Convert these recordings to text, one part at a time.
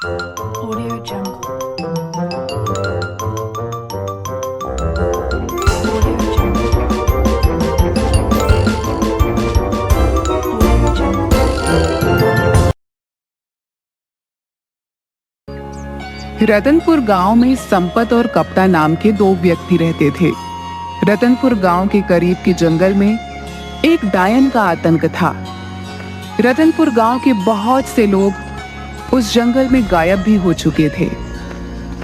Audio Jungle. Ratanpur गांव में संपत और कप्ता नाम के दो व्यक्ति रहते थे। रतनपुर गांव के करीब के जंगल में एक डायन का आतंक था। रतनपुर गांव के बहुत से लोग उस जंगल में गायब भी हो चुके थे।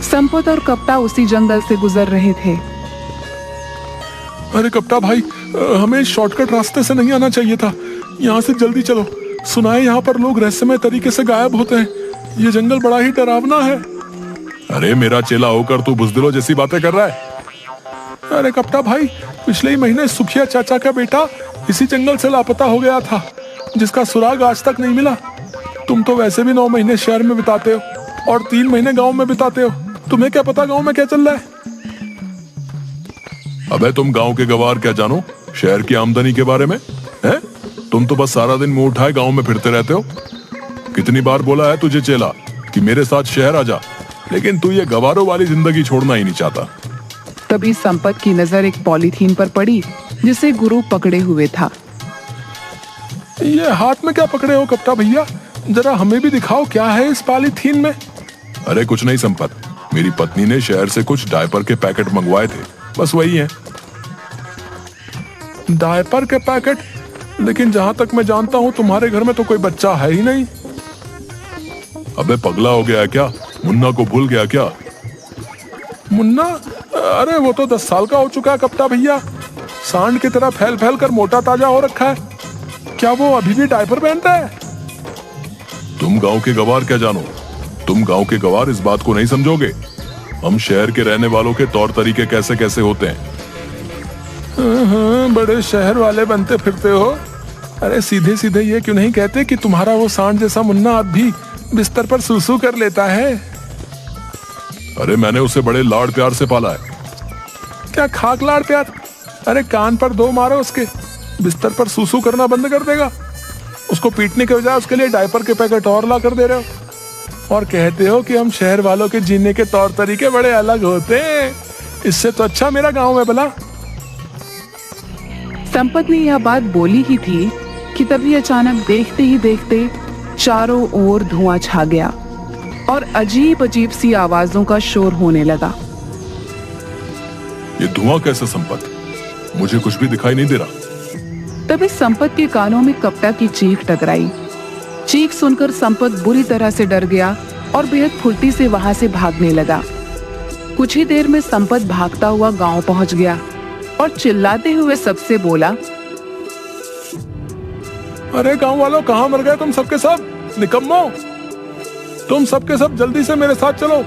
संपत और कप्ता उसी जंगल से गुजर रहे थे। अरे कप्ता भाई, हमें शॉर्टकट रास्ते से नहीं आना चाहिए था। यहाँ से जल्दी चलो। सुना है यहाँ पर लोग रहस्यमय तरीके से गायब होते हैं। ये जंगल बड़ा ही डरावना है। अरे मेरा चेला होकर तू बुज़दिलों जैसी बातें कर रहा है। अरे कप्ता भाई, पिछले ही महीने सुखिया चाचा का बेटा इसी जंगल से लापता हो गया था, जिसका सुराग आज तक नहीं मिला। तुम तो वैसे भी 9 महीने शहर में बिताते हो और 3 महीने गांव में बिताते हो। तुम्हें क्या पता गांव में क्या चल रहा है? अबे तुम गांव के गवार क्या जानो शहर की आमदनी के बारे में? हैं? तुम तो बस सारा दिन मुंह उठाए गांव में फिरते रहते हो। कितनी बार बोला है तुझे चेला कि मेरे साथ शहर आ जा, लेकिन तू ये गवारों वाली जिंदगी छोड़ना ही नहीं चाहता। तभी संपत की नजर एक पॉलीथीन पर पड़ी जिसे गुरु पकड़े हुए था। ये हाथ में क्या पकड़े हो कप्ता भैया? जरा हमें भी दिखाओ क्या है इस पॉलीथीन में। अरे कुछ नहीं संपत, मेरी पत्नी ने शहर से कुछ डायपर के पैकेट मंगवाए थे, बस वही है। डायपर के पैकेट? लेकिन जहां तक मैं जानता हूं तुम्हारे घर में तो कोई बच्चा है ही नहीं। अबे पगला हो गया है क्या? मुन्ना को भूल गया क्या? मुन्ना? अरे वो तो 10 साल का हो चुका है कप्ता भैया। सांड की तरह फैल फैल कर मोटा ताजा हो रखा है। क्या वो अभी भी डायपर पहनता है? तुम गांव के गवार क्या जानो? तुम गांव के गवार इस बात को नहीं समझोगे। हम शहर के रहने वालों के तौर तरीके कैसे कैसे होते हैं। बड़े शहर वाले बनते फिरते हो। अरे सीधे सीधे ये क्यों नहीं कहते कि तुम्हारा वो सांड जैसा मुन्ना अब भी बिस्तर पर सूसू कर लेता है? अरे मैंने उसे बड़े लाड़ प्यार से पाला है। क्या खाक लाड़ प्यार? अरे कान पर 2 मारो उसके, बिस्तर पर सूसू करना बंद कर देगा। उसको पीटने के बजाय उसके लिए डायपर के पैकेट और ला कर दे रहे हो और कहते हो कि हम शहर वालों के जीने के तौर तरीके बड़े अलग होते हैं। इससे तो अच्छा मेरा गांव में भला। संपत ने यह बात बोली ही थी कि तभी अचानक देखते ही देखते चारों ओर धुआं छा गया और अजीब अजीब सी आवाजों का शोर होने लगा। ये धुआं कैसे संपत? मुझे कुछ भी दिखाई नहीं दे रहा। तभी संपत के कानों में कप्ता की चीख टकराई। चीख सुनकर संपत बुरी तरह से डर गया और बेहद फुर्ती से वहां से भागने लगा। कुछ ही देर में संपत भागता हुआ गांव पहुंच गया और चिल्लाते हुए सबसे बोला, अरे गांव वालों, कहां मर गए तुम सबके सब? निकम्मो, तुम सबके सब जल्दी से मेरे साथ चलो।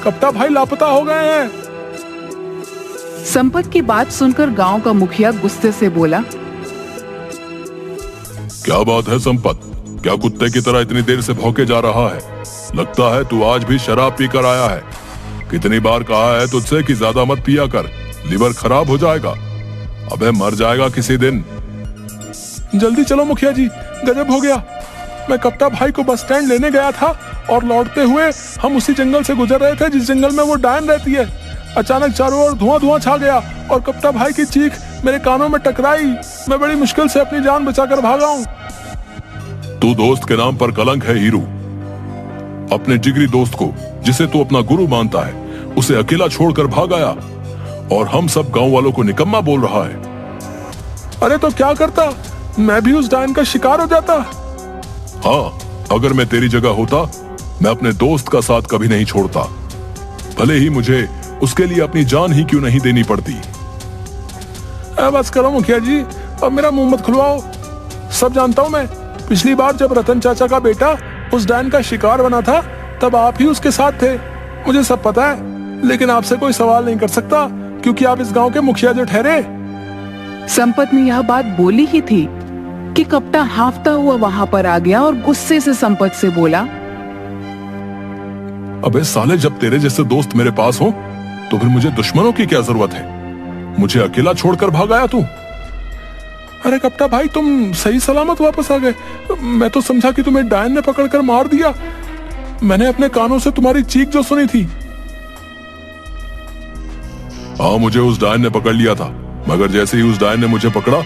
कप्ता भाई लापता हो गए हैं। संपत की बात सुनकर गांव का मुखिया गुस्से से बोला, क्या बात है संपत? क्या कुत्ते की तरह इतनी देर से भौंके जा रहा है? लगता है तू आज भी शराब पीकर आया है। कितनी बार कहा है तुझसे कि ज्यादा मत पिया कर, लिवर खराब हो जाएगा। अबे मर जाएगा किसी दिन। जल्दी चलो मुखिया जी, गजब हो गया। मैं कप्ता भाई को बस स्टैंड लेने गया था और लौटते हुए हम उसी जंगल से गुजर रहे थे जिस जंगल में वो डायन रहती है। अचानक चारों ओर धुआं धुआं छा गया और कप्ता भाई की चीख मेरे कानों में टकराई। मैं बड़ी मुश्किल से अपनी जान बचाकर भागा हूँ। तू दोस्त के नाम पर कलंक है हीरू। अपने जिगरी दोस्त को, जिसे तू अपना गुरु मानता है, उसे अकेला छोड़कर भाग आया और हम सब गांव वालों को निकम्मा बोल रहा है। अरे तो क्या करता, मैं भी उस डायन का शिकार हो जाता। हाँ, अगर मैं तेरी जगह होता, मैं अपने दोस्त का साथ कभी नहीं छोड़ता, भले ही मुझे उसके लिए अपनी जान ही क्यों नहीं देनी पड़ती। बस करो मुखिया जी, अब मेरा मुंह मत खुलवाओ। सब जानता हूं मैं। पिछली बार जब रतन चाचा का बेटा उस डायन का शिकार बना था, तब आप ही उसके साथ थे। मुझे सब पता है, लेकिन आपसे कोई सवाल नहीं कर सकता क्योंकि आप इस गांव के मुखिया जो ठहरे। संपत ने यह बात बोली ही थी कि कप्ता हांफता हुआ वहां पर आ गया और गुस्से से संपत से बोला, अबे साले, जब तेरे जैसे दोस्त मेरे पास हो तो फिर मुझे दुश्मनों की क्या जरूरत है? मुझे अकेला छोड़कर भाग आया तू। अरे कप्ता भाई, तुम सही सलामत वापस आ गए। मैं तो समझा कि तुम्हें डायन ने पकड़कर मार दिया। मैंने अपने कानों से तुम्हारी चीख जो सुनी थी। हाँ, मुझे उस डायन ने पकड़ लिया था, मगर जैसे ही उस डायन ने मुझे पकड़ा,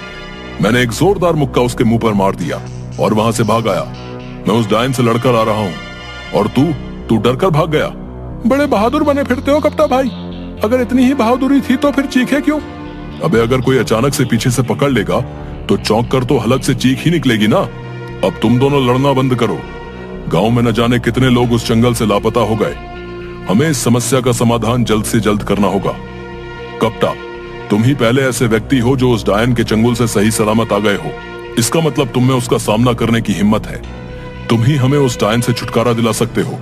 मैंने एक जोरदार मुक्का उसके मुंह पर मार दिया और वहां से भाग आया। मैं उस डायन से लड़कर आ रहा हूँ और तू डर कर भाग गया। बड़े बहादुर बने फिरते हो कप्ता भाई। अगर इतनी ही बहादुरी थी तो फिर चीखे क्यों? अबे अगर कोई अचानक से पीछे से पकड़ लेगा तो चौंक कर तो हलक से चीख ही निकलेगी ना। अब तुम दोनों लड़ना बंद करो। गांव में न जाने कितने लोग उस जंगल से लापता हो गए। हमें इस समस्या का समाधान जल्द से जल्द करना होगा। कप्ता, तुम ही पहले ऐसे व्यक्ति हो जो उस डायन के चंगुल से सही सलामत आ गए हो। इसका मतलब तुम में उसका सामना करने की हिम्मत है। तुम ही हमें उस डायन से छुटकारा दिला सकते हो।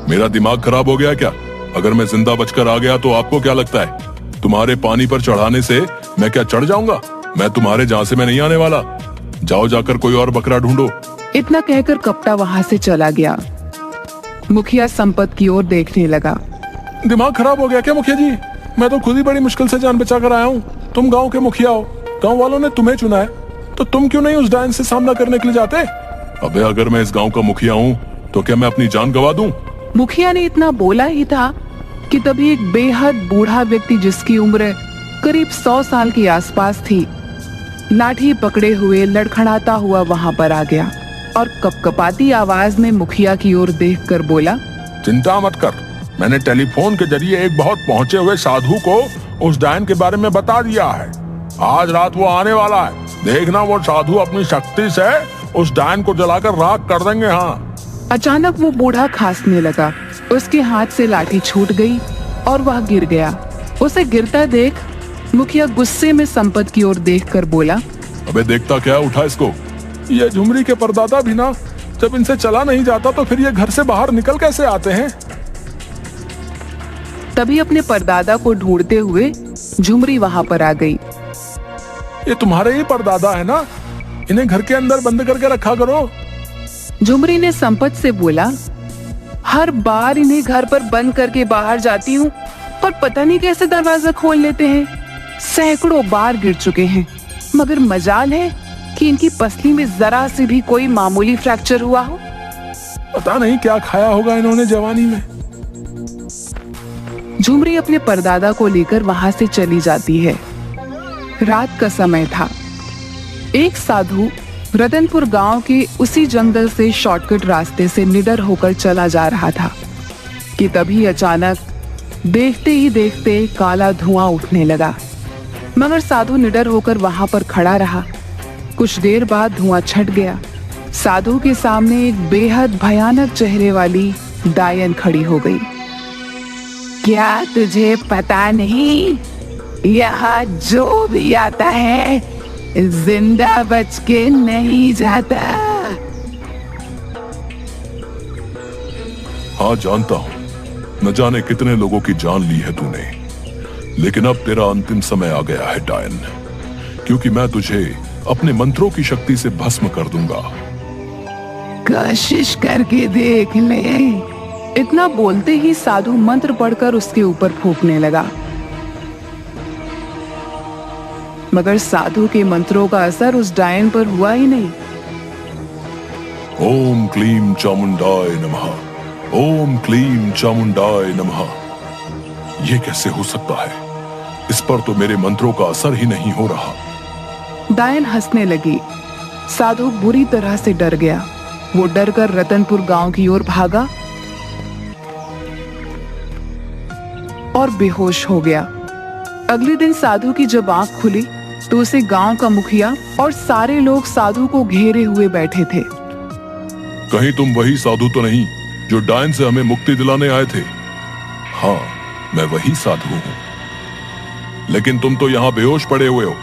मेरा दिमाग खराब हो गया क्या? अगर मैं जिंदा बचकर आ गया तो आपको क्या लगता है तुम्हारे पानी पर चढ़ाने से मैं क्या चढ़ जाऊंगा? मैं तुम्हारे झांसे में नहीं आने वाला। जाओ जाकर कोई और बकरा ढूंढो। इतना कहकर कप्ता वहां से चला गया। मुखिया संपत की ओर देखने लगा। दिमाग खराब हो गया क्या मुखिया जी? मैं तो खुद ही बड़ी मुश्किल से जान बचा कर आया हूँ। तुम गांव के मुखिया हो, गांव वालों ने तुम्हें चुना है, तो तुम क्यों नहीं उस डायन से सामना करने के लिए जाते? अबे अगर मैं इस गांव का मुखिया हूँ तो क्या मैं अपनी जान गवा दूं? मुखिया ने इतना बोला ही था कि तभी एक बेहद बूढ़ा व्यक्ति जिसकी उम्र करीब 100 साल के आसपास थी, लाठी पकड़े हुए लड़खड़ाता हुआ वहां पर आ गया और कपकपाती आवाज में मुखिया की ओर देखकर बोला, चिंता मत कर, मैंने टेलीफोन के जरिए एक बहुत पहुंचे हुए साधु को उस डायन के बारे में बता दिया है। आज रात वो आने वाला है। देखना वो साधु अपनी शक्ति से उस डायन को जलाकर राख कर देंगे। हाँ। अचानक वो बूढ़ा खांसने लगा। उसके हाथ से लाठी छूट गई और वह गिर गया। उसे गिरता देख मुखिया गुस्से में संपत की ओर देखकर बोला, अबे देखता क्या, उठा इसको। ये झुमरी के परदादा भी ना, जब इनसे चला नहीं जाता तो फिर ये घर से बाहर निकल कैसे आते हैं? तभी अपने परदादा को ढूंढते हुए झुमरी वहां पर आ गई। ये तुम्हारे ही परदादा है ना? इन्हें घर के अंदर बंद करके रखा करो। झुमरी ने संपत से बोला, हर बार इन्हें घर पर बंद करके बाहर जाती हूँ और पता नहीं कैसे दरवाजा खोल लेते हैं। सैकड़ों बार गिर चुके हैं, मगर मजाल है कि इनकी पसली में जरा से भी कोई मामूली फ्रैक्चर हुआ हो। पता नहीं क्या खाया होगा इन्होंने जवानी में। झुमरी अपने परदादा को लेकर वहां से चली जाती है। रात का समय था। एक साधु रतनपुर गांव के उसी जंगल से शॉर्टकट रास्ते से निडर होकर चला जा रहा था कि तभी अचानक देखते ही देखते काला धुआं उठने लगा। मगर साधु निडर होकर वहां पर खड़ा रहा। कुछ देर बाद धुआं छट गया। साधु के सामने एक बेहद भयानक चेहरे वाली डायन खड़ी हो गई। क्या तुझे पता नहीं, यहाँ जो भी आता है जिंदा बच के नहीं जाता। हाँ जानता हूँ, न जाने कितने लोगों की जान ली है तूने, लेकिन अब तेरा अंतिम समय आ गया है डायन, क्योंकि मैं तुझे अपने मंत्रों की शक्ति से भस्म कर दूंगा। कोशिश करके देख ले। इतना बोलते ही साधु मंत्र पढ़कर उसके ऊपर फूंकने लगा, मगर साधु के मंत्रों का असर उस डायन पर हुआ ही नहीं। ओम क्लीम चामुंडाय नमः, ओम क्लीम चामुंडाय नमः। ये कैसे हो सकता है? इस पर तो मेरे मंत्रों का असर ही नहीं हो रहा। डायन हंसने लगी। साधु बुरी तरह से डर गया। वो डरकर रतनपुर गांव की ओर भागा और बेहोश हो गया। अगले दिन साधु की जब आंख खुली तो उसे गांव का मुखिया और सारे लोग साधु को घेरे हुए बैठे थे। कहीं तुम वही साधु तो नहीं जो डायन से हमें मुक्ति दिलाने आए थे? हाँ, मैं वही साधु हूँ। लेकिन तुम तो यहाँ बेहोश पड़े हुए हो।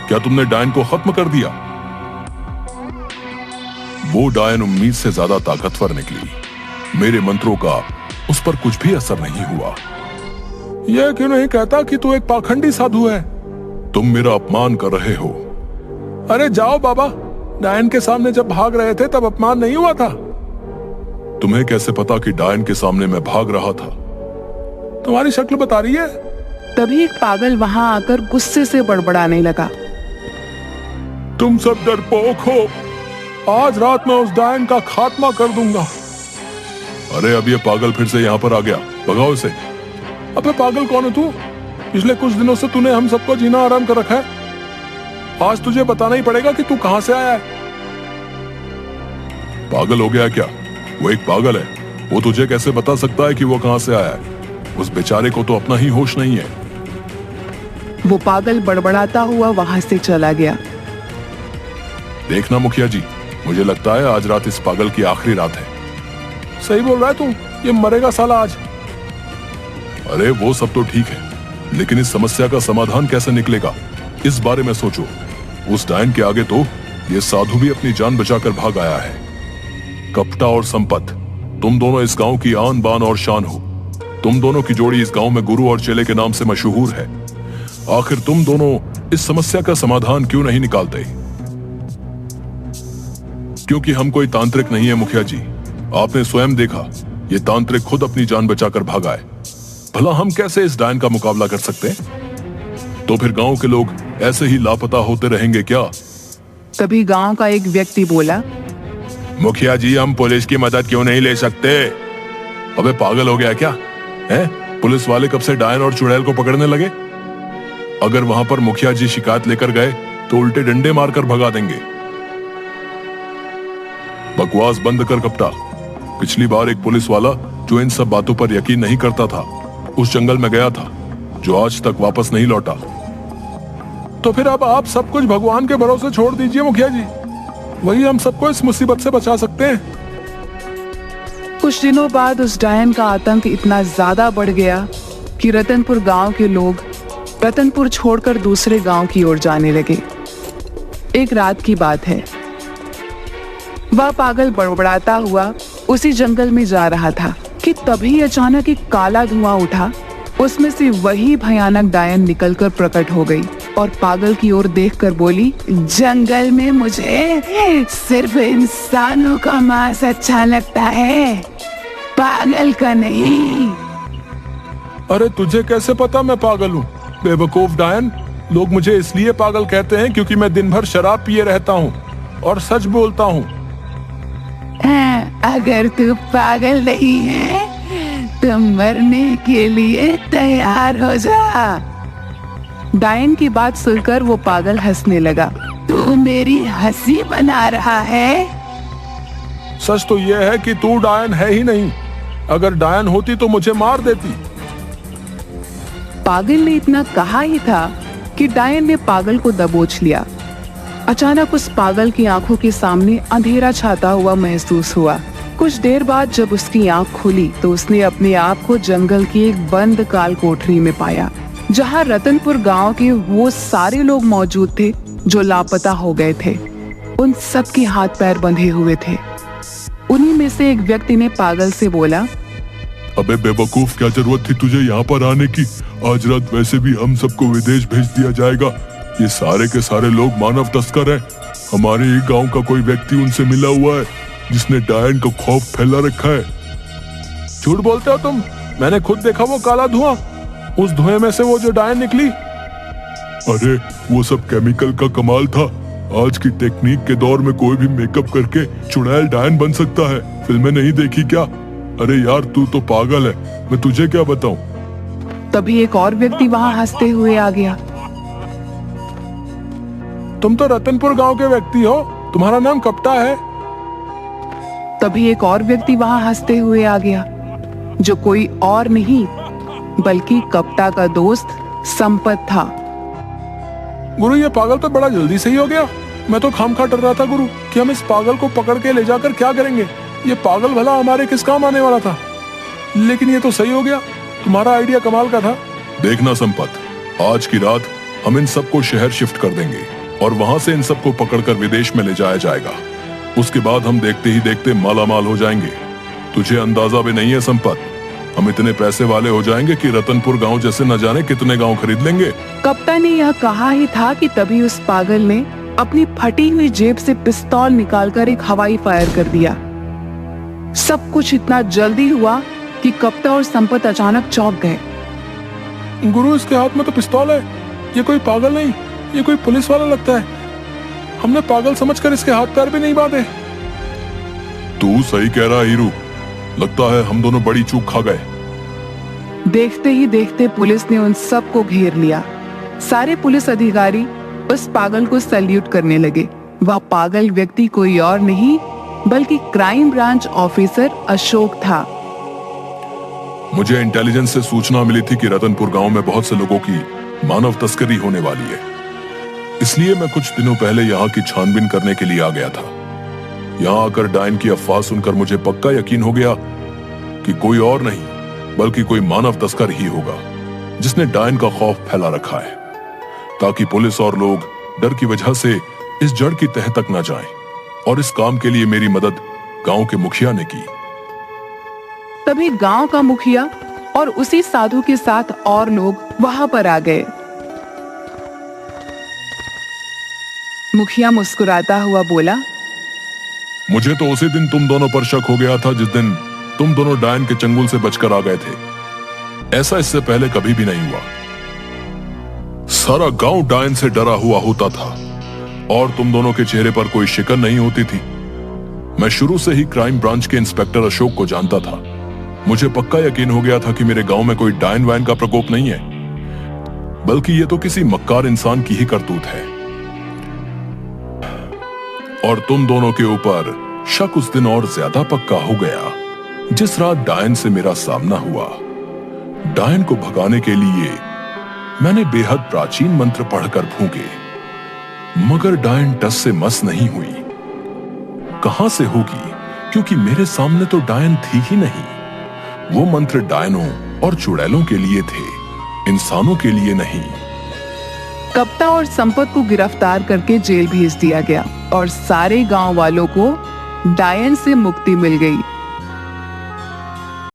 क्या तुमने डायन को खत्म कर दिया? वो डायन उम्मीद से ज्यादा ताकतवर निकली। मेरे मंत्रों का उस पर कुछ भी असर नहीं हुआ। यह क्यों नहीं कहता कि तू एक पाखंडी साधु है? तुम मेरा अपमान कर रहे हो। अरे जाओ बाबा, डायन के सामने जब भाग रहे थे तब अपमान नहीं हुआ था? तुम्हें कैसे पता कि डायन के सामने मैं भाग रहा था? तुम्हारी शक्ल बता रही है। तभी एक पागल वहां आकर गुस्से से बड़बड़ाने लगा। तुम सब डरपोक हो। आज रात मैं उस डायन का खात्मा कर दूंगा। अरे अब ये पागल फिर से यहाँ पर आ गया, भगाओ इसे। अबे पागल कौन है तू? पिछले कुछ दिनों से तूने हम सबको जीना आराम कर रखा है। आज तुझे बताना ही पड़ेगा कि तू कहां से आया है। पागल हो गया क्या? वो एक पागल है, वो तुझे कैसे बता सकता है कि वो कहां से आया है? उस बेचारे को तो अपना ही होश नहीं है। वो पागल बड़बड़ाता हुआ वहां से चला गया। देखना मुखिया जी, मुझे लगता है आज रात इस पागल की आखिरी रात है। सही बोल रहा है तू, ये मरेगा साला आज। अरे वो सब तो ठीक है, लेकिन इस समस्या का समाधान कैसे निकलेगा, इस बारे में सोचो। उस डायन के आगे तो ये साधु भी अपनी जान बचाकर भाग आया है। कपटा और संपत, तुम दोनों इस गांव की आन बान और शान हो। तुम दोनों की जोड़ी इस गांव में गुरु और चेले के नाम से मशहूर है। आखिर तुम दोनों इस समस्या का समाधान क्यों नहीं निकालते? क्योंकि हम कोई तांत्रिक नहीं है मुखिया जी। आपने स्वयं देखा, ये तांत्रिक खुद अपनी जान बचाकर भागा है। भला हम कैसे इस डायन का मुकाबला कर सकते हैं? तो फिर गांव के लोग ऐसे ही लापता होते रहेंगे क्या? तभी गांव का एक व्यक्ति बोला, मुखिया जी, हम पुलिस की मदद क्यों नहीं ले सकते? अबे पागल हो गया क्या है? पुलिस वाले कब से डायन और चुड़ैल को पकड़ने लगे? अगर वहां पर मुखिया जी शिकायत लेकर गए तो उल्टे डंडे मारकर भगा देंगे। बकवास बंद कर कपटा। पिछली बार एक पुलिस वाला जो इन सब बातों पर यकीन नहीं करता था, उस जंगल में गया था, जो आज तक वापस नहीं लौटा। तो फिर अब आप सब कुछ भगवान के भरोसे छोड़ दीजिए मुखिया जी, वही हम सबको इस मुसीबत से बचा सकते हैं। कुछ दिनों बाद उस डायन का आतंक इतना ज्यादा बढ़ गया कि रतनपुर गांव के लोग रतनपुर छोड़कर दूसरे गांव की ओर जाने लगे। एक रात की बात है, वह पागल बड़बड़ाता हुआ उसी जंगल में जा रहा था कि तभी अचानक एक काला धुआं उठा। उसमें से वही भयानक डायन निकलकर प्रकट हो गई और पागल की ओर देखकर बोली, जंगल में मुझे सिर्फ इंसानों का मांस अच्छा लगता है, पागल का नहीं। अरे तुझे कैसे पता मैं पागल हूँ? बेवकूफ डायन, लोग मुझे इसलिए पागल कहते हैं क्योंकि मैं दिन भर शराब पिए रहता हूँ और सच बोलता हूँ। अगर तू पागल नहीं है तो मरने के लिए तैयार हो जा। डायन की बात सुनकर वो पागल हंसने लगा। तू मेरी हंसी बना रहा है? सच तो यह है कि तू डायन है ही नहीं। अगर डायन होती तो मुझे मार देती। पागल ने इतना कहा ही था कि डायन ने पागल को दबोच लिया। अचानक उस पागल की आंखों के सामने अंधेरा छाता हुआ महसूस हुआ। कुछ देर बाद जब उसकी आंख खुली तो उसने अपने आप को जंगल की एक बंद काल कोठरी में पाया, जहां रतनपुर गांव के वो सारे लोग मौजूद थे जो लापता हो गए थे। उन सब के हाथ पैर बंधे हुए थे। उन्हीं में से एक व्यक्ति ने पागल से बोला, अबे बेवकूफ, क्या जरूरत थी तुझे यहाँ पर आने की? आज रात वैसे भी हम सबको विदेश भेज दिया जाएगा। ये सारे के सारे लोग मानव तस्कर हैं। हमारे ही गांव का कोई व्यक्ति उनसे मिला हुआ है जिसने डायन का खौफ फैला रखा है। झूठ बोलते हो तुम। मैंने खुद देखा वो काला धुआं। उस धुएं में से वो जो डायन निकली। अरे वो सब केमिकल का कमाल था। आज की टेक्निक के दौर में कोई भी मेकअप करके चुड़ैल डायन बन सकता है। फिल्में नहीं देखी क्या? अरे यार तू तो पागल है, मैं तुझे क्या बताऊं। तभी एक और व्यक्ति वहां हंसते हुए आ गया। तुम तो रतनपुर गांव के व्यक्ति हो, तुम्हारा नाम कपटा है। तभी एक और व्यक्ति वहां हंसते हुए आ गया, जो कोई और नहीं बल्कि कपटा का दोस्त संपत था। गुरु, ये पागल तो बड़ा जल्दी सही हो गया। मैं तो खामखा डर रहा था गुरु कि हम इस पागल को पकड़ के ले जाकर क्या करेंगे। ये पागल भला हमारे किस काम आने वाला था, लेकिन ये तो सही हो गया। तुम्हारा आइडिया कमाल का था। देखना संपत, आज की रात हम इन सबको शहर शिफ्ट कर देंगे और वहां से इन सबको पकड़कर विदेश में ले जाया जाएगा। उसके बाद हम देखते ही देखते मालामाल हो जाएंगे। तुझे अंदाजा भी नहीं है संपत, हम इतने पैसे वाले हो जाएंगे कि रतनपुर गांव जैसे न जाने कितने गांव खरीद लेंगे। कप्तान ने यह कहा ही था कि तभी उस पागल ने अपनी फटी हुई जेब से पिस्तौल निकालकर एक हवाई फायर कर दिया। सब कुछ इतना जल्दी हुआ कि कप्तान और संपत अचानक चौंक गए। गुरु, इसके हाथ में तो पिस्तौल है। ये कोई पागल नहीं, ये कोई पुलिस वाला लगता है। हमने पागल समझकर इसके हाथ पैर भी नहीं बांधे। तू सही कह रहा हीरू, लगता है हम दोनों बड़ी चूक खा गए। देखते ही देखते पुलिस ने उन सबको घेर लिया। सारे पुलिस अधिकारी उस पागल को सैल्यूट करने लगे। वह पागल व्यक्ति कोई और नहीं बल्कि क्राइम ब्रांच ऑफिसर अशोक था। मुझे इंटेलिजेंस से सूचना मिली थी कि रतनपुर गांव में बहुत से लोगों की मानव तस्करी होने वाली है, इसलिए मैं कुछ दिनों पहले यहाँ की छानबीन करने के लिए आ गया था। यहाँ आकर डायन की अफवाह सुनकर मुझे पक्का यकीन हो गया कि कोई और नहीं बल्कि कोई मानव तस्कर ही होगा जिसने डायन का खौफ फैला रखा है, ताकि पुलिस और लोग डर की वजह से इस जड़ की तह तक न जाएं। और इस काम के लिए मेरी मदद गांव के मुखिया ने की। तभी गांव का मुखिया और उसी साधु के साथ और लोग वहां पर आ गए। मुखिया मुस्कुराता हुआ बोला, मुझे तो उसी दिन तुम दोनों पर शक हो गया था जिस दिन तुम दोनों डायन के चंगुल से बचकर आ गए थे। ऐसा इससे पहले कभी भी नहीं हुआ। सारा गांव डायन से डरा हुआ होता था और तुम दोनों के चेहरे पर कोई शिकन नहीं होती थी। मैं शुरू से ही क्राइम ब्रांच के इंस्पेक्टर अशोक को जानता था। मुझे पक्का यकीन हो गया था कि मेरे गांव में कोई डायन वायन का प्रकोप नहीं है, बल्कि ये तो किसी मक्कार इंसान की ही करतूत है। और तुम दोनों के ऊपर शक उस दिन और ज्यादा पक्का हो गया जिस रात डायन से मेरा सामना हुआ। डायन को भगाने के लिए मैंने बेहद प्राचीन मंत्र पढ़कर फूंके, मगर डायन टस से मस नहीं हुई। कहां से होगी, क्योंकि मेरे सामने तो डायन थी ही नहीं। वो मंत्र डायनों और चुड़ैलों के लिए थे, इंसानों के लिए नहीं। कप्ता और संपत को गिरफ्तार करके जेल भेज दिया गया और सारे गांव वालों को डायन से मुक्ति मिल गई।